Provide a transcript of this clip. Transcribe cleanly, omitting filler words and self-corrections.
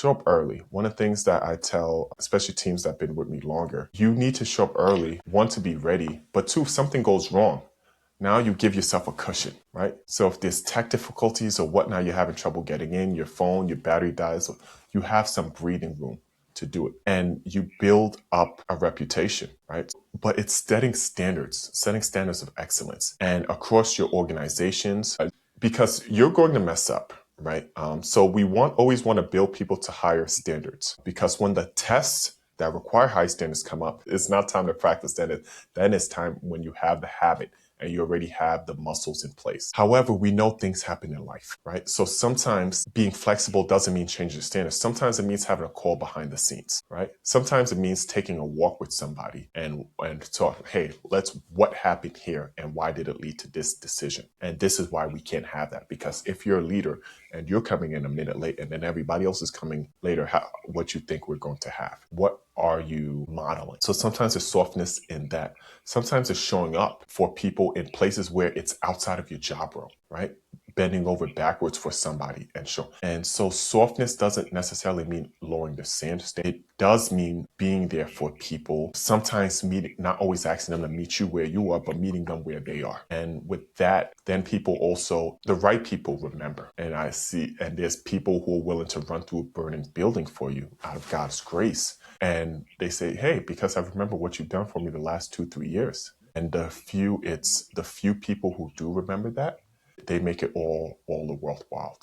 Show up early. One of the things that I tell, especially teams that have been with me longer, you need to show up early, one, to be ready, but two, if something goes wrong, now you give yourself a cushion, right? So if there's tech difficulties or whatnot, you're having trouble getting in, your phone, your battery dies, you have some breathing room to do it. And you build up a reputation, right? But it's setting standards of excellence and across your organizations, because you're going to mess up. Right. So we always want to build people to higher standards, because when the tests that require high standards come up, it's not time to practice. Then it's time when you have the habit and you already have the muscles in place. However, we know things happen in life, right? So sometimes being flexible doesn't mean changing the standards. Sometimes it means having a call behind the scenes, right? Sometimes it means taking a walk with somebody and talk, hey, what happened here and why did it lead to this decision? And this is why we can't have that. Because if you're a leader and you're coming in a minute late and then everybody else is coming later, what you think we're going to have? What are you modeling? So sometimes there's softness in that. Sometimes it's showing up for people in places where it's outside of your job role, right? Bending over backwards for somebody and show. And so softness doesn't necessarily mean lowering the standards. It does mean being there for people. Sometimes not always asking them to meet you where you are, but meeting them where they are. And with that, then people also, the right people remember. And there's people who are willing to run through a burning building for you out of God's grace. And they say, hey, because I remember what you've done for me the last 2-3 years. And the few people who do remember that, they make it all the worthwhile.